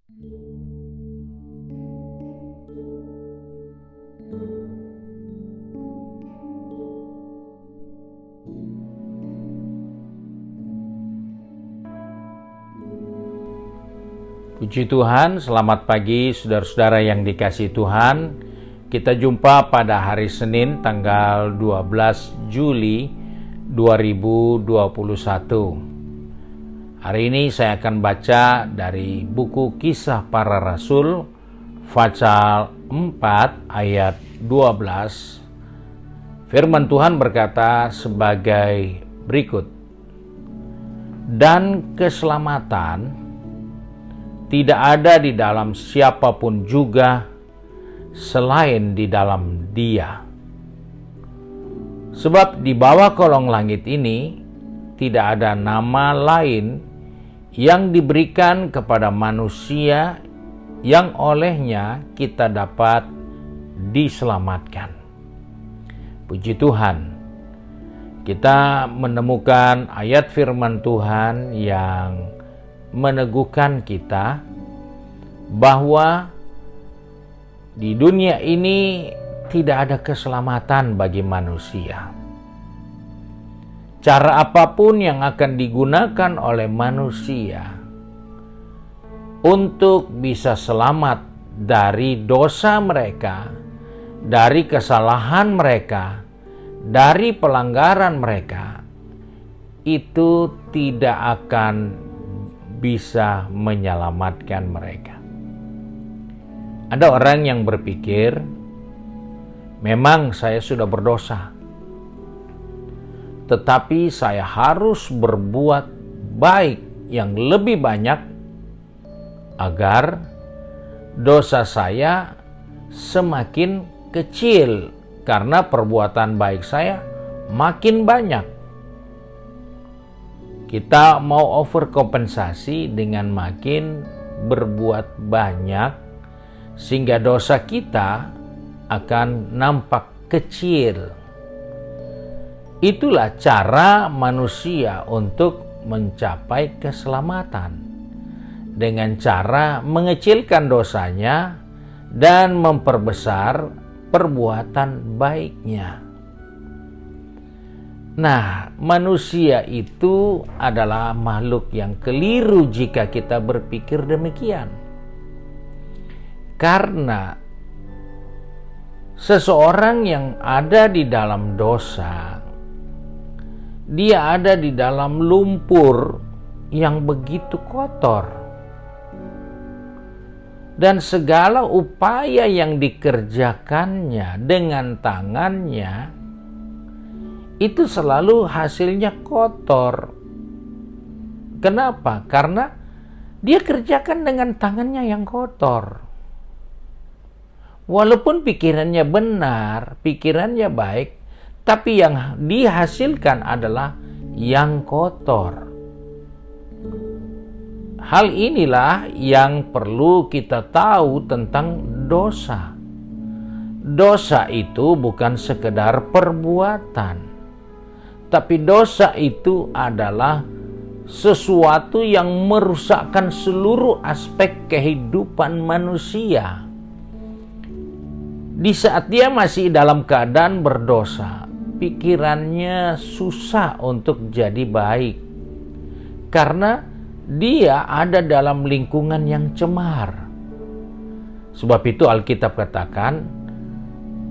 Puji Tuhan, selamat pagi saudara-saudara yang dikasihi Tuhan. Kita jumpa pada hari Senin tanggal 12 Juli 2021. Hari ini saya akan baca dari buku Kisah Para Rasul pasal 4 ayat 12. Firman Tuhan berkata sebagai berikut. Dan keselamatan tidak ada di dalam siapapun juga selain di dalam Dia. Sebab di bawah kolong langit ini tidak ada nama lain yang diberikan kepada manusia yang olehnya kita dapat diselamatkan. Puji Tuhan, kita menemukan ayat firman Tuhan yang meneguhkan kita bahwa di dunia ini tidak ada keselamatan bagi manusia. Cara apapun yang akan digunakan oleh manusia untuk bisa selamat dari dosa mereka, dari kesalahan mereka, dari pelanggaran mereka, itu tidak akan bisa menyelamatkan mereka. Ada orang yang berpikir, memang saya sudah berdosa, tetapi saya harus berbuat baik yang lebih banyak agar dosa saya semakin kecil, karena perbuatan baik saya makin banyak. Kita mau overkompensasi dengan makin berbuat banyak, sehingga dosa kita akan nampak kecil. Itulah cara manusia untuk mencapai keselamatan, dengan cara mengecilkan dosanya dan memperbesar perbuatan baiknya. Nah, manusia itu adalah makhluk yang keliru jika kita berpikir demikian. Karena seseorang yang ada di dalam dosa, dia ada di dalam lumpur yang begitu kotor. Dan segala upaya yang dikerjakannya dengan tangannya itu selalu hasilnya kotor. Kenapa? Karena dia kerjakan dengan tangannya yang kotor. Walaupun pikirannya benar, pikirannya baik, tapi yang dihasilkan adalah yang kotor. Hal inilah yang perlu kita tahu tentang dosa. Dosa itu bukan sekedar perbuatan, tapi dosa itu adalah sesuatu yang merusakkan seluruh aspek kehidupan manusia. Di saat dia masih dalam keadaan berdosa, pikirannya susah untuk jadi baik, karena dia ada dalam lingkungan yang cemar. Sebab itu Alkitab katakan,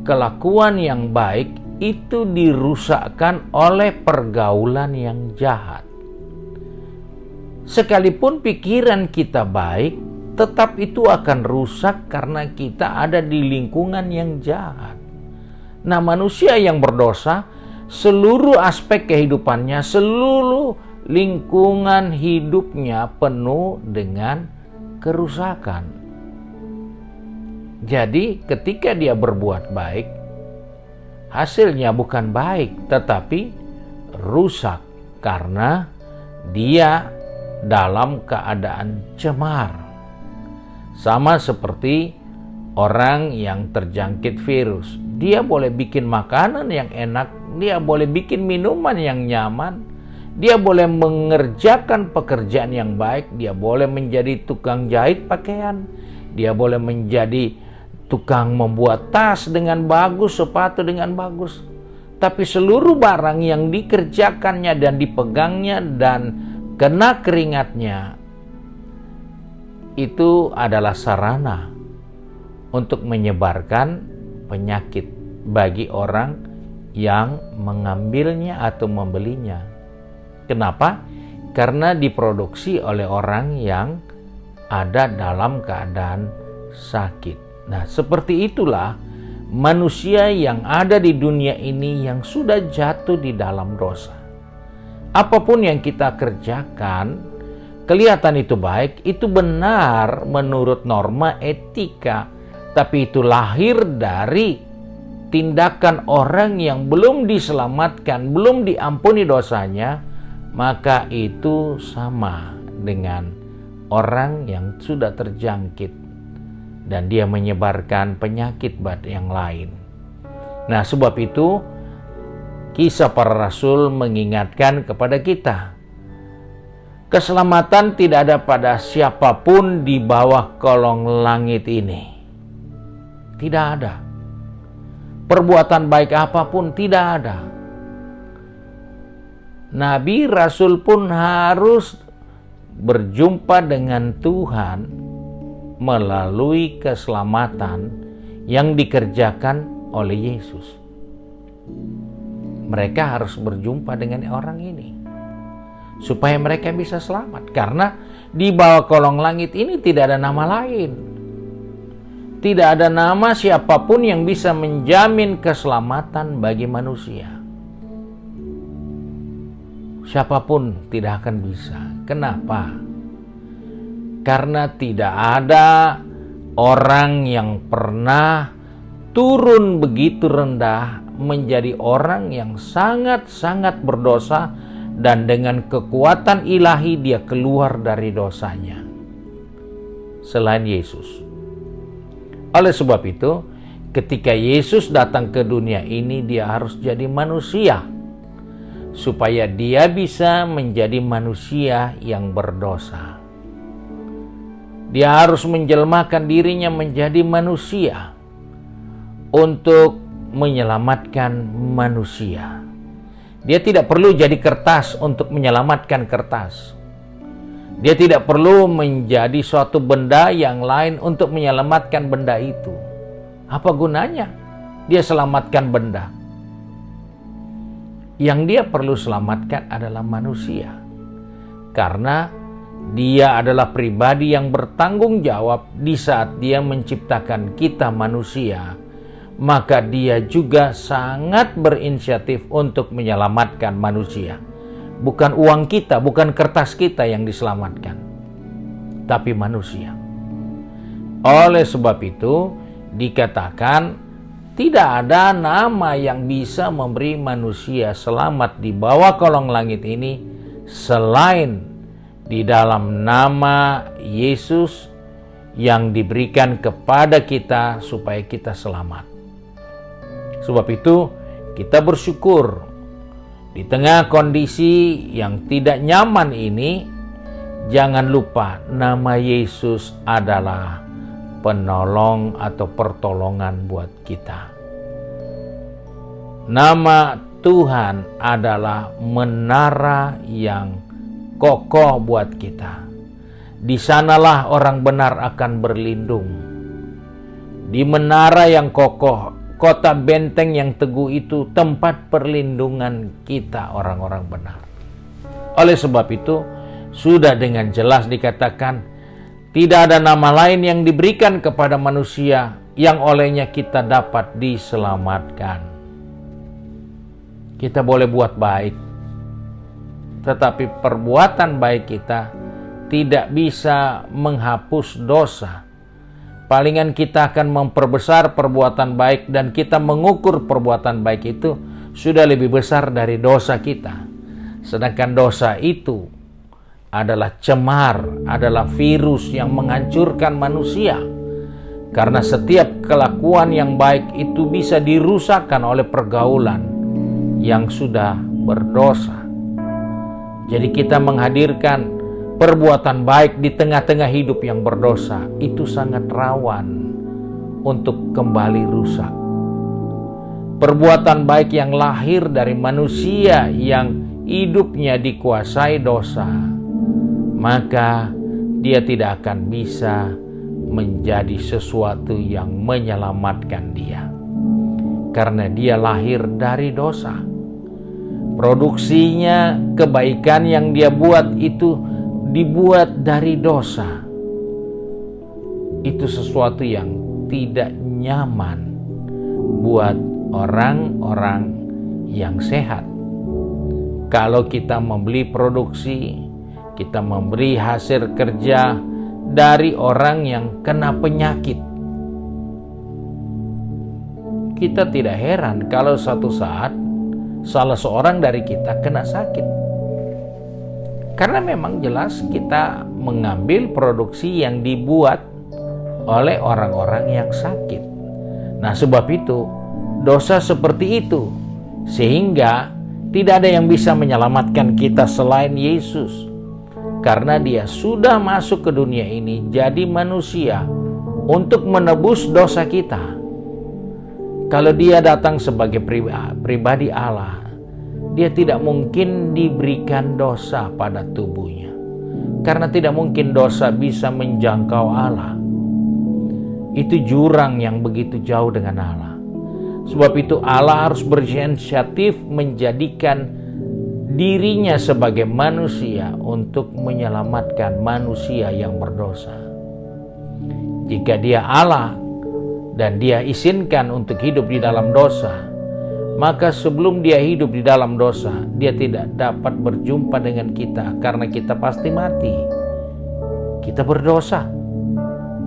kelakuan yang baik itu dirusakkan oleh pergaulan yang jahat. Sekalipun pikiran kita baik, tetap itu akan rusak karena kita ada di lingkungan yang jahat. Nah, manusia yang berdosa, seluruh aspek kehidupannya, seluruh lingkungan hidupnya penuh dengan kerusakan. Jadi, ketika dia berbuat baik, hasilnya bukan baik, tetapi rusak karena dia dalam keadaan cemar. Sama seperti orang yang terjangkit virus. Dia boleh bikin makanan yang enak, dia boleh bikin minuman yang nyaman, dia boleh mengerjakan pekerjaan yang baik, dia boleh menjadi tukang jahit pakaian, dia boleh menjadi tukang membuat tas dengan bagus, sepatu dengan bagus. Tapi seluruh barang yang dikerjakannya dan dipegangnya dan kena keringatnya, itu adalah sarana untuk menyebarkan penyakit bagi orang yang mengambilnya atau membelinya. Kenapa? Karena diproduksi oleh orang yang ada dalam keadaan sakit. Nah, seperti itulah manusia yang ada di dunia ini yang sudah jatuh di dalam dosa. Apapun yang kita kerjakan, kelihatan itu baik, itu benar menurut norma etika, tapi itu lahir dari tindakan orang yang belum diselamatkan, belum diampuni dosanya, maka itu sama dengan orang yang sudah terjangkit dan dia menyebarkan penyakit yang lain. Nah, sebab itu kisah para rasul mengingatkan kepada kita, keselamatan tidak ada pada siapapun di bawah kolong langit ini. Tidak ada. Perbuatan baik apapun tidak ada. Nabi Rasul pun harus berjumpa dengan Tuhan melalui keselamatan yang dikerjakan oleh Yesus. Mereka harus berjumpa dengan orang ini supaya mereka bisa selamat, karena di bawah kolong langit ini tidak ada nama lain. Tidak ada nama siapapun yang bisa menjamin keselamatan bagi manusia. Siapapun tidak akan bisa. Kenapa? Karena tidak ada orang yang pernah turun begitu rendah menjadi orang yang sangat-sangat berdosa dan dengan kekuatan ilahi dia keluar dari dosanya selain Yesus. Oleh sebab itu, ketika Yesus datang ke dunia ini, dia harus jadi manusia supaya dia bisa menjadi manusia yang berdosa. Dia harus menjelmakan dirinya menjadi manusia untuk menyelamatkan manusia. Dia tidak perlu jadi kertas untuk menyelamatkan kertas. Dia tidak perlu menjadi suatu benda yang lain untuk menyelamatkan benda itu. Apa gunanya dia selamatkan benda? Yang dia perlu selamatkan adalah manusia. Karena dia adalah pribadi yang bertanggung jawab di saat dia menciptakan kita manusia. Maka dia juga sangat berinisiatif untuk menyelamatkan manusia. Bukan uang kita, bukan kertas kita yang diselamatkan, tapi manusia. Oleh sebab itu, dikatakan tidak ada nama yang bisa memberi manusia selamat di bawah kolong langit ini selain di dalam nama Yesus yang diberikan kepada kita supaya kita selamat. Sebab itu, kita bersyukur di tengah kondisi yang tidak nyaman ini, jangan lupa nama Yesus adalah penolong atau pertolongan buat kita. Nama Tuhan adalah menara yang kokoh buat kita. Di sanalah orang benar akan berlindung. Di menara yang kokoh, kota benteng yang teguh itu tempat perlindungan kita orang-orang benar. Oleh sebab itu, sudah dengan jelas dikatakan, tidak ada nama lain yang diberikan kepada manusia yang olehnya kita dapat diselamatkan. Kita boleh buat baik, tetapi perbuatan baik kita tidak bisa menghapus dosa. Palingan kita akan memperbesar perbuatan baik dan kita mengukur perbuatan baik itu sudah lebih besar dari dosa kita. Sedangkan dosa itu adalah cemar, adalah virus yang menghancurkan manusia. Karena setiap kelakuan yang baik itu bisa dirusakkan oleh pergaulan yang sudah berdosa. Jadi kita menghadirkan perbuatan baik di tengah-tengah hidup yang berdosa itu sangat rawan untuk kembali rusak. Perbuatan baik yang lahir dari manusia yang hidupnya dikuasai dosa, maka dia tidak akan bisa menjadi sesuatu yang menyelamatkan dia. Karena dia lahir dari dosa. Produksinya, kebaikan yang dia buat itu dibuat dari dosa. Itu sesuatu yang tidak nyaman buat orang-orang yang sehat. Kalau kita membeli produksi, kita memberi hasil kerja dari orang yang kena penyakit, kita tidak heran kalau suatu saat salah seorang dari kita kena sakit. Karena memang jelas kita mengambil produksi yang dibuat oleh orang-orang yang sakit. Nah, sebab itu dosa seperti itu, sehingga tidak ada yang bisa menyelamatkan kita selain Yesus. Karena dia sudah masuk ke dunia ini jadi manusia untuk menebus dosa kita. Kalau dia datang sebagai pribadi Allah, dia tidak mungkin diberikan dosa pada tubuhnya. Karena tidak mungkin dosa bisa menjangkau Allah. Itu jurang yang begitu jauh dengan Allah. Sebab itu Allah harus berinisiatif menjadikan dirinya sebagai manusia untuk menyelamatkan manusia yang berdosa. Jika dia Allah dan dia izinkan untuk hidup di dalam dosa, maka sebelum dia hidup di dalam dosa, dia tidak dapat berjumpa dengan kita karena kita pasti mati. Kita berdosa.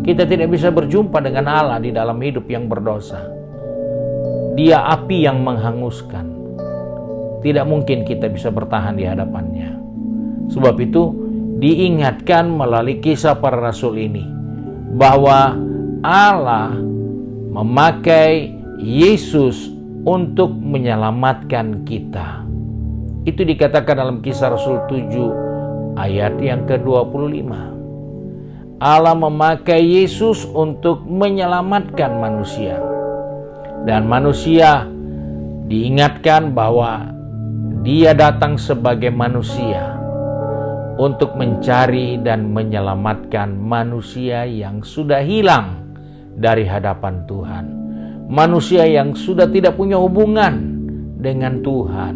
Kita tidak bisa berjumpa dengan Allah di dalam hidup yang berdosa. Dia api yang menghanguskan. Tidak mungkin kita bisa bertahan di hadapannya. Sebab itu diingatkan melalui kisah para rasul ini bahwa Allah memakai Yesus untuk menyelamatkan kita. Itu dikatakan dalam Kisah Rasul 7 ayat yang ke-25. Allah memakai Yesus untuk menyelamatkan manusia. Dan manusia diingatkan bahwa dia datang sebagai manusia untuk mencari dan menyelamatkan manusia yang sudah hilang dari hadapan Tuhan. Manusia yang sudah tidak punya hubungan dengan Tuhan.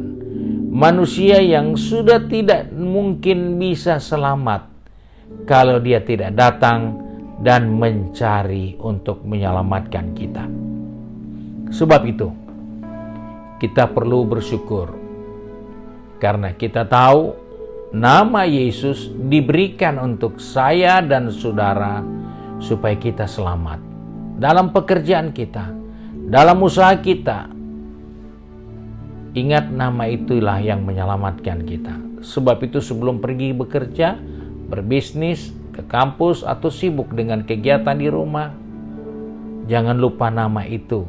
Manusia yang sudah tidak mungkin bisa selamat kalau dia tidak datang dan mencari untuk menyelamatkan kita. Sebab itu, kita perlu bersyukur karena kita tahu nama Yesus diberikan untuk saya dan saudara supaya kita selamat dalam pekerjaan kita, dalam usaha kita. Ingat, nama itulah yang menyelamatkan kita. Sebab itu sebelum pergi bekerja, berbisnis, ke kampus, atau sibuk dengan kegiatan di rumah, jangan lupa nama itu.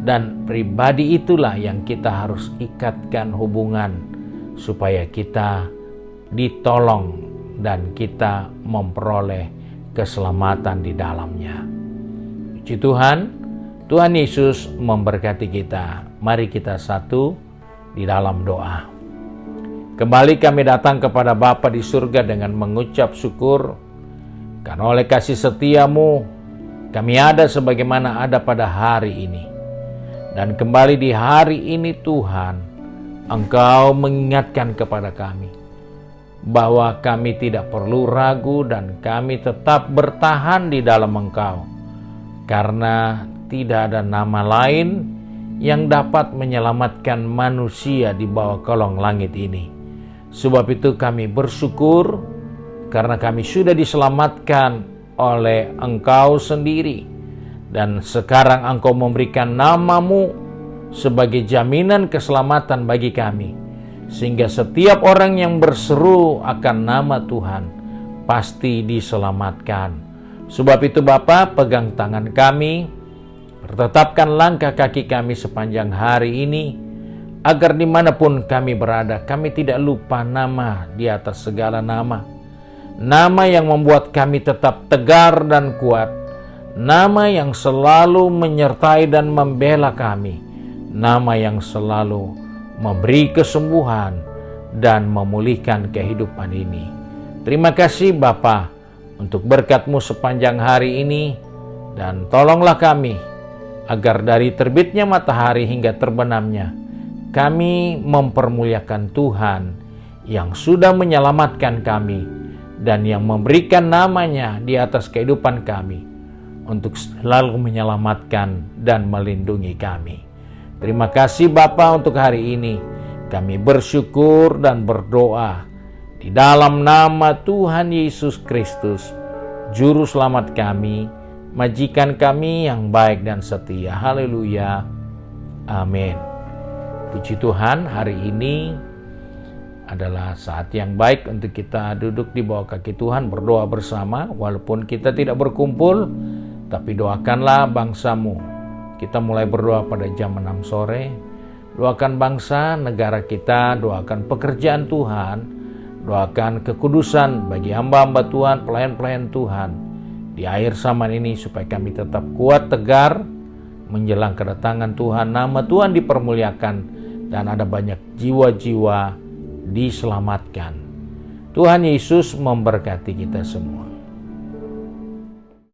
Dan pribadi itulah yang kita harus ikatkan hubungan supaya kita ditolong dan kita memperoleh keselamatan di dalamnya. Puji Tuhan, Tuhan Yesus memberkati kita. Mari kita satu di dalam doa. Kembali kami datang kepada Bapa di surga dengan mengucap syukur karena oleh kasih setiamu kami ada sebagaimana ada pada hari ini. Dan kembali di hari ini Tuhan, Engkau mengingatkan kepada kami bahwa kami tidak perlu ragu dan kami tetap bertahan di dalam Engkau. Karena tidak ada nama lain yang dapat menyelamatkan manusia di bawah kolong langit ini. Sebab itu kami bersyukur karena kami sudah diselamatkan oleh Engkau sendiri. Dan sekarang Engkau memberikan nama-Mu sebagai jaminan keselamatan bagi kami. Sehingga setiap orang yang berseru akan nama Tuhan pasti diselamatkan. Sebab itu Bapa, pegang tangan kami, tetapkan langkah kaki kami sepanjang hari ini. agar dimanapun kami berada, kami tidak lupa nama di atas segala nama. Nama yang membuat kami tetap tegar dan kuat. Nama yang selalu menyertai dan membela kami. Nama yang selalu memberi kesembuhan dan memulihkan kehidupan ini. Terima kasih Bapa untuk berkat-Mu sepanjang hari ini, dan tolonglah kami agar dari terbitnya matahari hingga terbenamnya, kami mempermuliakan Tuhan yang sudah menyelamatkan kami dan yang memberikan namanya di atas kehidupan kami untuk selalu menyelamatkan dan melindungi kami. Terima kasih Bapa untuk hari ini. Kami bersyukur dan berdoa di dalam nama Tuhan Yesus Kristus, Juru Selamat kami, Majikan kami yang baik dan setia. Haleluya. Amin. Puji Tuhan, hari ini adalah saat yang baik untuk kita duduk di bawah kaki Tuhan, berdoa bersama. Walaupun kita tidak berkumpul, tapi doakanlah bangsa-Mu. Kita mulai berdoa pada jam 6 sore. Doakan bangsa, negara kita, doakan pekerjaan Tuhan, doakan kekudusan bagi hamba-hamba Tuhan, pelayan-pelayan Tuhan di akhir zaman ini, supaya kami tetap kuat, tegar, menjelang kedatangan Tuhan. Nama Tuhan dipermuliakan dan ada banyak jiwa-jiwa diselamatkan. Tuhan Yesus memberkati kita semua.